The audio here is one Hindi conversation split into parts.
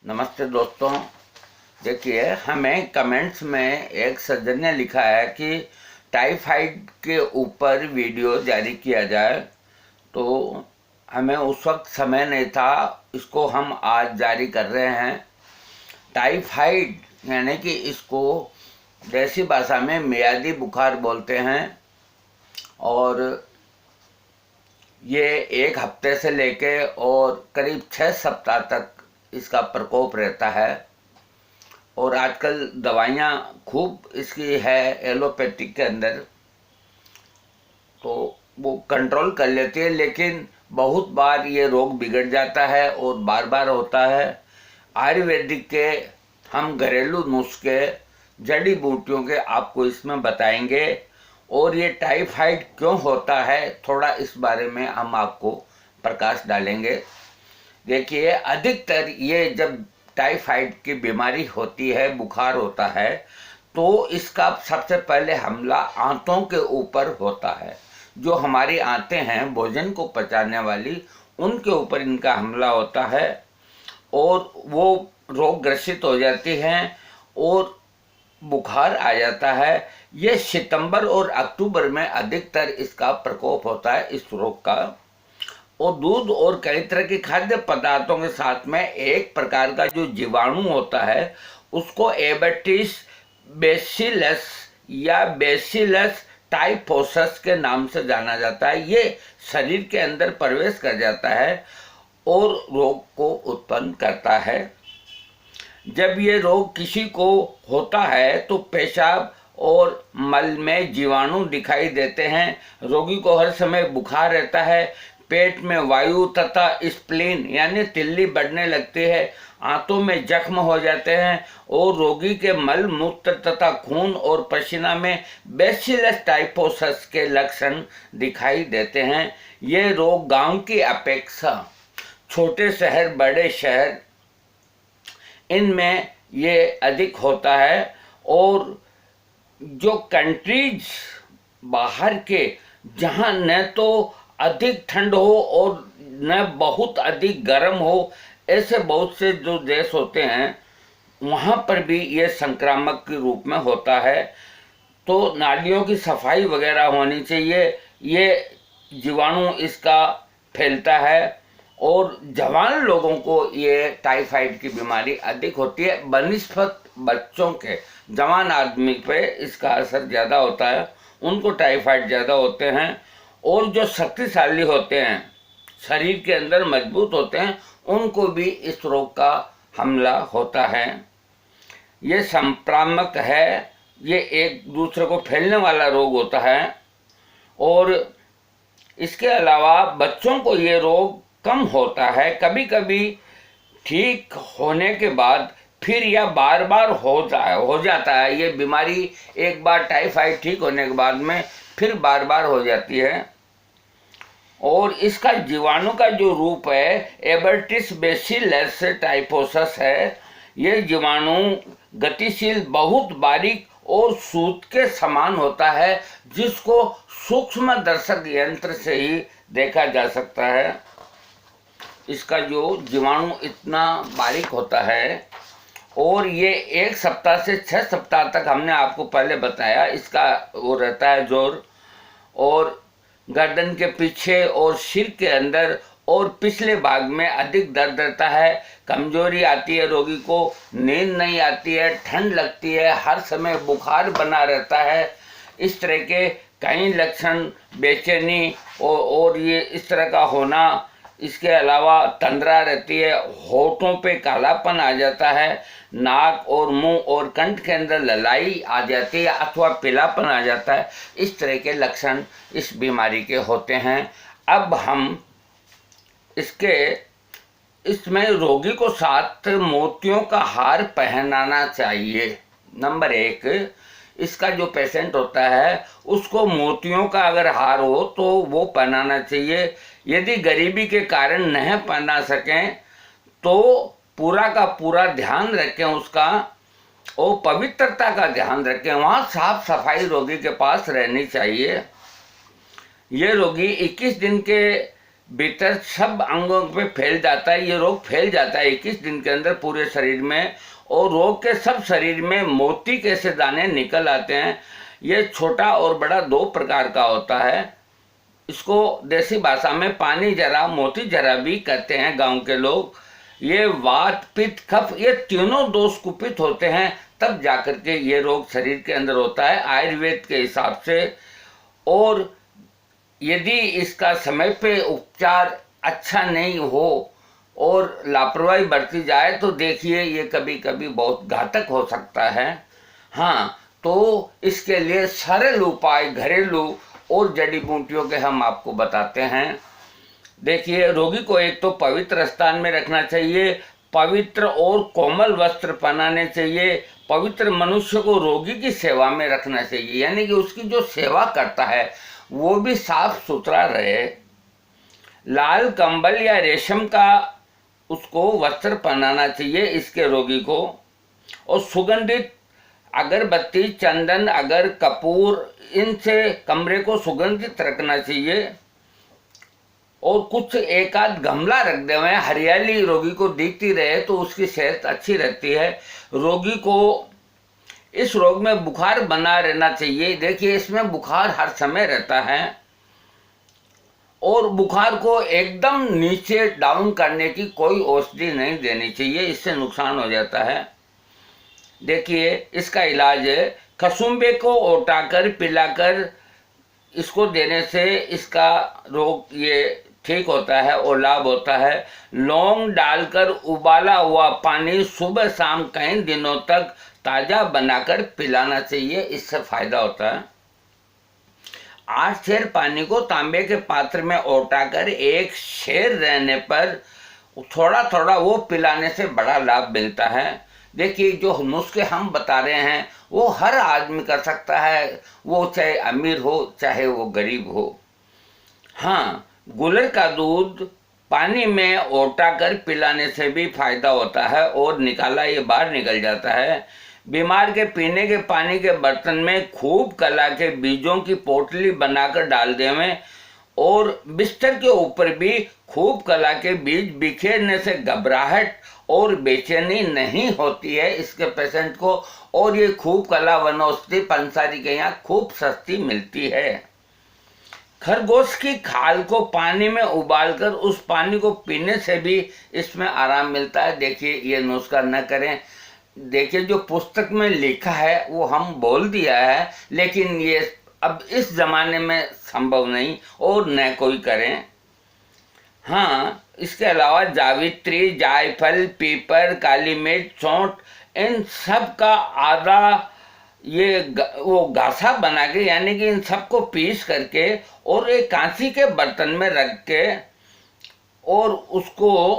नमस्ते दोस्तों। देखिए, हमें कमेंट्स में एक सज्जन ने लिखा है कि टाइफाइड के ऊपर वीडियो जारी किया जाए, तो हमें उस वक्त समय नहीं था, इसको हम आज जारी कर रहे हैं। टाइफाइड यानी कि इसको देसी भाषा में मियादी बुखार बोलते हैं और ये एक हफ्ते से लेके और करीब 6 सप्ताह तक इसका प्रकोप रहता है। और आजकल दवाइयाँ खूब इसकी है एलोपैथिक के अंदर, तो वो कंट्रोल कर लेती है, लेकिन बहुत बार ये रोग बिगड़ जाता है और बार बार होता है। आयुर्वेदिक के हम घरेलू नुस्खे जड़ी बूटियों के आपको इसमें बताएंगे और ये टाइफाइड क्यों होता है थोड़ा इस बारे में हम आपको प्रकाश डालेंगे। देखिए, अधिकतर ये जब टाइफाइड की बीमारी होती है, बुखार होता है, तो इसका सबसे पहले हमला आंतों के ऊपर होता है। जो हमारी आंतें हैं भोजन को पचाने वाली, उनके ऊपर इनका हमला होता है और वो रोग ग्रसित हो जाती हैं और बुखार आ जाता है। ये सितंबर और अक्टूबर में अधिकतर इसका प्रकोप होता है इस रोग का। और दूध और कई तरह के खाद्य पदार्थों के साथ में एक प्रकार का जो जीवाणु होता है उसको एबेटिस बेसिलस या बेसिलस टाइफोसस के नाम से जाना जाता है। ये शरीर के अंदर प्रवेश कर जाता है और रोग को उत्पन्न करता है। जब ये रोग किसी को होता है तो पेशाब और मल में जीवाणु दिखाई देते हैं। रोगी को हर समय बुखार रहता है, पेट में वायु तथा स्प्लीन यानी तिल्ली बढ़ने लगती है, आंतों में जख्म हो जाते हैं और रोगी के मल मूत्र तथा खून और पसीना में बेसिलस टाइफोसस के लक्षण दिखाई देते हैं। ये रोग गांव की अपेक्षा छोटे शहर, बड़े शहर, इनमें ये अधिक होता है। और जो कंट्रीज बाहर के जहां न तो अधिक ठंड हो और न बहुत अधिक गर्म हो, ऐसे बहुत से जो देश होते हैं वहाँ पर भी ये संक्रामक के रूप में होता है। तो नालियों की सफाई वगैरह होनी चाहिए। ये जीवाणु इसका फैलता है और जवान लोगों को ये टाइफाइड की बीमारी अधिक होती है बनिस्बत बच्चों के। जवान आदमी पे इसका असर ज़्यादा होता है, उनको टाइफाइड ज़्यादा होते हैं। और जो शक्तिशाली होते हैं, शरीर के अंदर मजबूत होते हैं, उनको भी इस रोग का हमला होता है। ये संक्रामक है, ये एक दूसरे को फैलने वाला रोग होता है। और इसके अलावा बच्चों को ये रोग कम होता है, कभी कभी ठीक होने के बाद फिर यह बार बार हो जाता है। ये बीमारी एक बार टाइफाइड ठीक होने के बाद में फिर बार बार हो जाती है। और इसका जीवाणु का जो रूप है एबेटिस बेसिलस टाइफोसस है। ये जीवाणु गतिशील, बहुत बारीक और सूत के समान होता है, जिसको सूक्ष्म दर्शक यंत्र से ही देखा जा सकता है। इसका जो जीवाणु इतना बारीक होता है और ये 1 सप्ताह से 6 सप्ताह तक हमने आपको पहले बताया इसका वो रहता है जोर। और गर्दन के पीछे और सिर के अंदर और पिछले भाग में अधिक दर्द रहता है, कमजोरी आती है, रोगी को नींद नहीं आती है, ठंड लगती है, हर समय बुखार बना रहता है। इस तरह के कई लक्षण, बेचैनी और ये इस तरह का होना। इसके अलावा तंद्रा रहती है, होठों पे कालापन आ जाता है, नाक और मुंह और कंठ के अंदर ललाई आ जाती है अथवा पीलापन आ जाता है। इस तरह के लक्षण इस बीमारी के होते हैं। अब हम इसमें रोगी को 7 मोतियों का हार पहनाना चाहिए। नंबर 1, इसका जो पेशेंट होता है उसको मोतियों का अगर हार हो तो वो पहनाना चाहिए। यदि गरीबी के कारण नहीं पहना सकें तो पूरा का पूरा ध्यान रखें उसका, और पवित्रता का ध्यान रखें। वहाँ साफ सफाई रोगी के पास रहनी चाहिए। ये रोगी 21 दिन के भीतर सब अंगों पे फैल जाता है। ये रोग फैल जाता है 21 दिन के अंदर पूरे शरीर में, और रोग के सब शरीर में मोती कैसे दाने निकल आते हैं। ये छोटा और बड़ा 2 प्रकार का होता है। इसको देसी भाषा में पानी जरा, मोती जरा भी कहते हैं गांव के लोग। ये वात, पित्त, कफ, ये तीनों दोष कुपित होते हैं, तब जाकर के ये रोग शरीर के अंदर होता है आयुर्वेद के हिसाब से। और यदि इसका समय पे उपचार अच्छा नहीं हो और लापरवाही बरती जाए तो देखिए ये कभी कभी बहुत घातक हो सकता है। हाँ, तो इसके लिए सरल उपाय घरेलू और जड़ी बूटियों के हम आपको बताते हैं। देखिए, रोगी को एक तो पवित्र स्थान में रखना चाहिए, पवित्र और कोमल वस्त्र पहनाने चाहिए। पवित्र मनुष्य को रोगी की सेवा में रखना चाहिए, यानी कि उसकी जो सेवा करता है वो भी साफ सुथरा रहे। लाल कंबल या रेशम का उसको वस्त्र पहनाना चाहिए इसके रोगी को। और सुगंधित अगरबत्ती, चंदन, अगर, कपूर, इनसे कमरे को सुगंधित रखना चाहिए। और कुछ एक आध गमला रख दे हुए, हरियाली रोगी को दिखती रहे तो उसकी सेहत अच्छी रहती है। रोगी को इस रोग में बुखार बना रहना चाहिए। देखिए, इसमें बुखार हर समय रहता है और बुखार को एकदम नीचे डाउन करने की कोई औषधि नहीं देनी चाहिए, इससे नुकसान हो जाता है। देखिए, इसका इलाज है कसुम्बे को ओटाकर पिलाकर इसको देने से इसका रोग ये ठीक होता है और लाभ होता है। लौंग डालकर उबाला हुआ पानी सुबह शाम कई दिनों तक ताज़ा बनाकर पिलाना चाहिए, इससे फायदा होता है। 8 सेर पानी को तांबे के पात्र में ओटाकर 1 सेर रहने पर थोड़ा थोड़ा वो पिलाने से बड़ा लाभ मिलता है। देखिए, जो नुस्खे हम बता रहे हैं वो हर आदमी कर सकता है, वो चाहे अमीर हो चाहे वो गरीब हो। हाँ, गुलर का दूध पानी में ओटाकर पिलाने से भी फायदा होता है और निकाला ये बाहर निकल जाता है। बीमार के पीने के पानी के बर्तन में खूब कला के बीजों की पोटली बनाकर डाल देवें और बिस्तर के ऊपर भी खूब कला के बीज बिखेरने से घबराहट और बेचैनी नहीं होती है इसके पेशेंट को। और ये खूब कला वनौषधि पंसारी के यहाँ खूब सस्ती मिलती है। खरगोश की खाल को पानी में उबालकर उस पानी को पीने से भी इसमें आराम मिलता है। देखिए, ये नुस्खा न करें। देखिए, जो पुस्तक में लिखा है वो हम बोल दिया है, लेकिन ये अब इस जमाने में संभव नहीं और न कोई करें। हाँ, इसके अलावा जावित्री, जायफल, पीपर, काली मिर्च, सौंठ, इन सब का आधा ये वो घासा बना के, यानी कि इन सबको पीस करके और एक कांसी के बर्तन में रख के, और उसको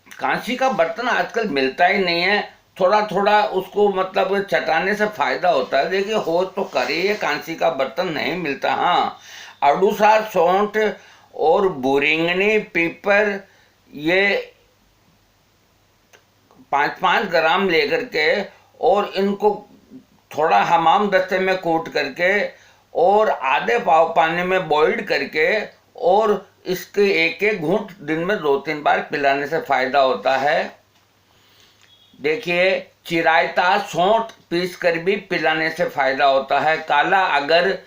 कांसी का बर्तन आजकल मिलता ही नहीं है, थोड़ा थोड़ा उसको मतलब चटाने से फायदा होता है। देखिए, हो तो करिए, कांसी का बर्तन नहीं मिलता। हाँ, अड़ूसा, सौंठ और बुरिंगनी, पीपर, ये 5-5 ग्राम लेकर के और इनको थोड़ा हमाम दस्ते में कूट करके और आधे पाव पानी में बॉइल्ड करके और इसके एक एक घूंट दिन में 2-3 बार पिलाने से फायदा होता है। देखिए, चिरायता, सौंठ पीस कर भी पिलाने से फायदा होता है। काला अगर,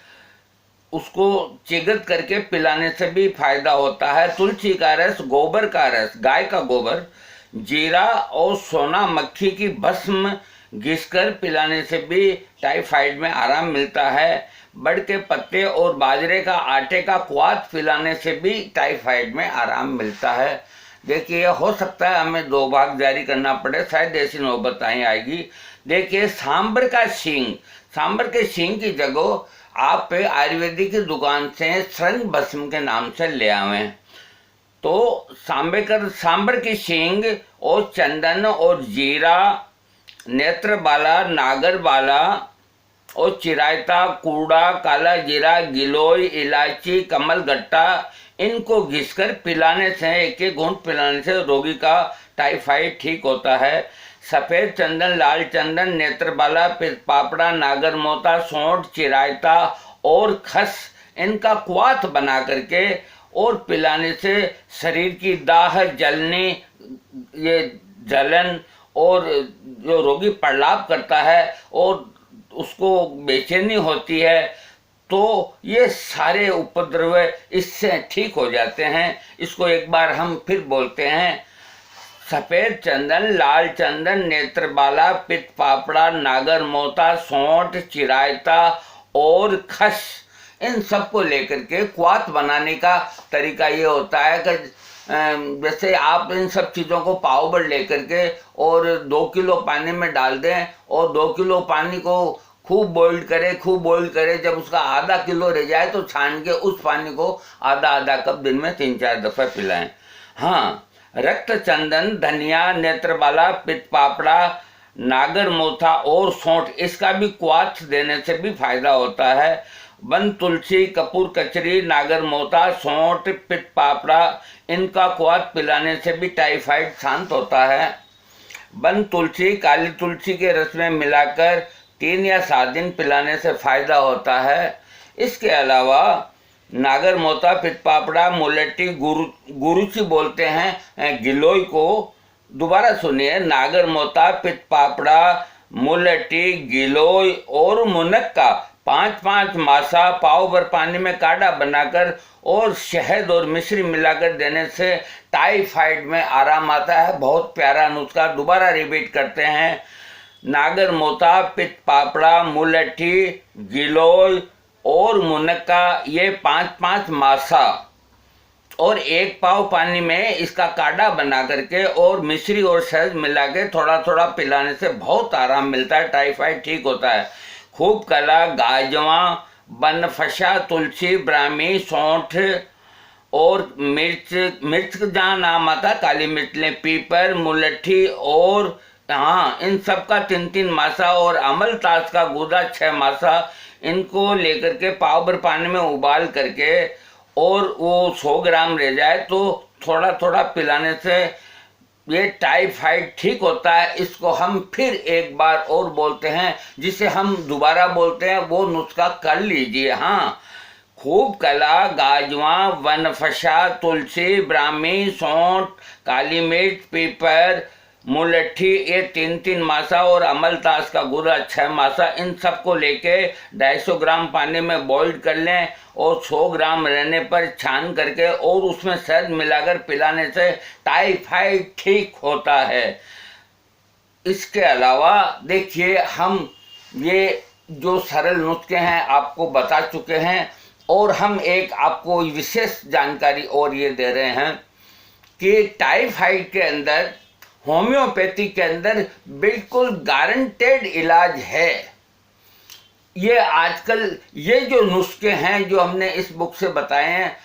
उसको चिगत करके पिलाने से भी फायदा होता है। तुलसी का रस, गोबर का रस, गाय का गोबर, जीरा और सोना मक्खी की भस्म घिसकर पिलाने से भी टाइफाइड में आराम मिलता है। बड़ के पत्ते और बाजरे का आटे का क्वाथ पिलाने से भी टाइफाइड में आराम मिलता है। देखिए, हो सकता है हमें 2 भाग जारी करना पड़े, शायद ऐसी नौबत आएगी। देखिए, सांबर का सींग, सांबर के सींग की जगह आप आयुर्वेदिक की दुकान से श्रृंग भस्म के नाम से ले आवें तो सांबर की सींग और चंदन और जीरा, नेत्र बाला, नागर बाला और चिरायता, कूड़ा, काला जीरा, गिलोय, इलायची, कमल गट्टा, इनको घिसकर पिलाने से, एक एक घूंट पिलाने से रोगी का टाइफाइड ठीक होता है। सफ़ेद चंदन, लाल चंदन, नेत्रबाला, पापड़ा, नागर मोता, सौंठ, चिरायता और खस, इनका क्वाथ बना करके और पिलाने से शरीर की दाह, जलने, ये जलन और जो रोगी प्रलाप करता है और उसको बेचैनी होती है, तो ये सारे उपद्रव इससे ठीक हो जाते हैं। इसको एक बार हम फिर बोलते हैं। सफेद चंदन, लाल चंदन, नेत्रबाला, पित्त पापड़ा, नागर मोता, सौंठ, चिरायता और खस, इन सबको लेकर के क्वाथ बनाने का तरीका ये होता है कि जैसे आप इन सब चीज़ों को पाव भर लेकर के और 2 किलो पानी में डाल दें और 2 किलो पानी को खूब बॉइल्ड करें। जब उसका आधा किलो रह जाए तो छान के उस पानी को आधा कप दिन में 3-4 दफ़ा पिलाएं। हाँ, रक्त चंदन, धनिया, नेत्रबाला, पित्त पापड़ा, नागर मोथा और सौंठ, इसका भी क्वाथ देने से भी फायदा होता है। वन तुलसी, कपूर कचरी, नागर मोथा, सौंठ, पित्त पापड़ा, इनका क्वाथ पिलाने से भी टाइफाइड शांत होता है। वन तुलसी, काली तुलसी के रस में मिलाकर 3 या 7 दिन पिलाने से फायदा होता है। इसके अलावा नागर मोता, पित्त पापड़ा, मुलट्टी, गुरुची बोलते हैं गिलोय को। दोबारा सुनिए, नागर मोता, पित्त पापड़ा, मुलट्टी, गिलोय और मुनक्का 5-5 मासा पाव भर पानी में काढ़ा बनाकर और शहद और मिश्री मिलाकर देने से टाइफाइड में आराम आता है। बहुत प्यारा नुस्खा, दोबारा रिपीट करते हैं। नागर मोता, पित्त पापड़ा, मुलट्ठी, गिलोय और मुनक्का, ये 5-5 मासा और 1 पाव पानी में इसका काढ़ा बना करके और मिश्री और शहद मिला के थोड़ा पिलाने से बहुत आराम मिलता है, टाइफाइड ठीक होता है। खूब कला, गाजवा, बनफशा, तुलसी, ब्राह्मी, सौंठ और मिर्च का जहाँ नाम आता, काली मिर्च लें, पीपर, मुलट्ठी और हाँ, इन सब का 3-3 मासा और अमल ताश का गूदा 6 मासा, इनको लेकर के पाव भर पानी में उबाल करके और वो 100 ग्राम रह जाए तो थोड़ा पिलाने से ये टाइफाइड ठीक होता है। इसको हम फिर एक बार और बोलते हैं, जिसे हम दोबारा बोलते हैं, वो नुस्खा कर लीजिए। हाँ, खूब कला, गाजवा, वनफशा, तुलसी, ब्राह्मी, सौंठ, काली मिर्च, पीपर, मुलट्ठी, ये 3-3 मासा और अमलतास का गुदा 6 मासा, इन सबको लेके 250 ग्राम पानी में बॉइल्ड कर लें और 100 ग्राम रहने पर छान करके और उसमें शहद मिलाकर पिलाने से टाइफाइड ठीक होता है। इसके अलावा देखिए, हम ये जो सरल नुस्खे हैं आपको बता चुके हैं और हम एक आपको विशेष जानकारी और ये दे रहे हैं कि टाइफाइड के अंदर, होम्योपैथी के अंदर बिल्कुल गारंटेड इलाज है। ये आजकल ये जो नुस्खे हैं जो हमने इस बुक से बताए हैं,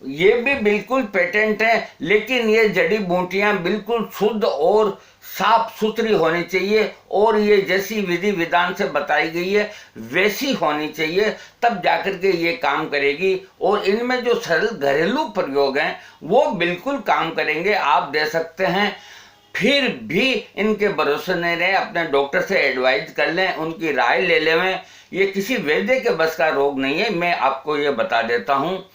ये भी बिल्कुल पेटेंट हैं, लेकिन ये जड़ी बूटियां बिल्कुल शुद्ध और साफ सुथरी होनी चाहिए और ये जैसी विधि विधान से बताई गई है वैसी होनी चाहिए, तब जाकर के ये काम करेगी। और इनमें जो सरल घरेलू प्रयोग हैं वो बिल्कुल काम करेंगे, आप दे सकते हैं। फिर भी इनके भरोसे नहीं रहे, अपने डॉक्टर से एडवाइज कर लें, उनकी राय ले लें। ये किसी वैद्य के बस का रोग नहीं है, मैं आपको ये बता देता हूँ।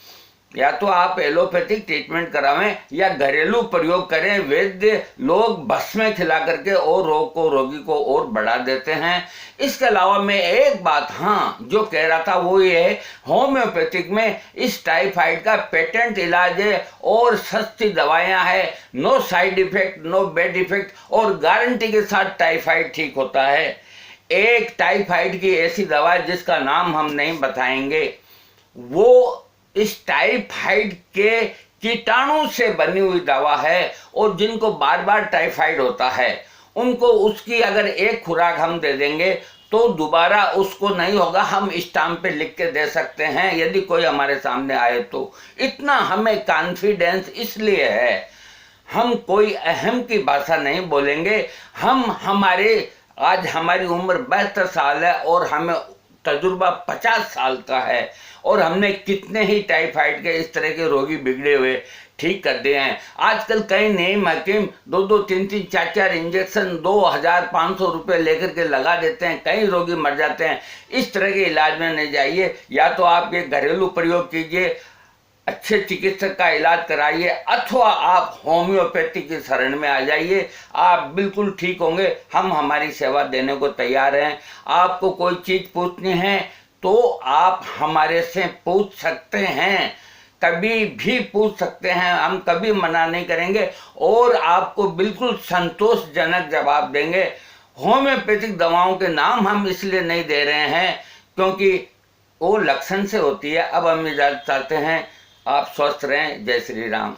या तो आप एलोपैथिक ट्रीटमेंट करावें या घरेलू प्रयोग करें। वैद्य लोग भस्में खिला करके और रोगी को और बढ़ा देते हैं। इसके अलावा मैं एक बात हाँ जो कह रहा था वो ये है, होम्योपैथिक में इस टाइफाइड का पेटेंट इलाज है और सस्ती दवाइयाँ हैं, no side effect, no bad effect और गारंटी के साथ टाइफाइड ठीक होता है। एक टाइफाइड की ऐसी दवा जिसका नाम हम नहीं बताएंगे, वो इस टाइफाइड के कीटाणु से बनी हुई दवा है और जिनको बार बार टाइफाइड होता है उनको उसकी अगर एक खुराक हम दे देंगे तो दोबारा उसको नहीं होगा। हम स्टाम्प पे लिख के दे सकते हैं यदि कोई हमारे सामने आए तो। इतना हमें कॉन्फिडेंस इसलिए है, हम कोई अहम की भाषा नहीं बोलेंगे। आज हमारी उम्र 72 साल है और हमें तजुर्बा 50 साल का है और हमने कितने ही टाइफाइड के इस तरह के रोगी बिगड़े हुए ठीक कर दिए हैं। आजकल कई नए हकीम 2-2, 3-3, 4-4 इंजेक्शन 2,500 रुपये लेकर के लगा देते हैं, कई रोगी मर जाते हैं। इस तरह के इलाज में नहीं जाइए, या तो आप ये घरेलू प्रयोग कीजिए। अच्छे चिकित्सक का इलाज कराइए, अथवा आप होम्योपैथी की शरण में आ जाइए। आप बिल्कुल ठीक होंगे। हम हमारी सेवा देने को तैयार हैं। आपको कोई चीज़ पूछनी है तो आप हमारे से पूछ सकते हैं, कभी भी पूछ सकते हैं। हम कभी मना नहीं करेंगे और आपको बिल्कुल संतोषजनक जवाब देंगे। होम्योपैथिक दवाओं के नाम हम इसलिए नहीं दे रहे हैं क्योंकि वो लक्षण से होती है। अब हम इजाजत चाहते हैं। आप स्वस्थ रहें। जय श्री राम।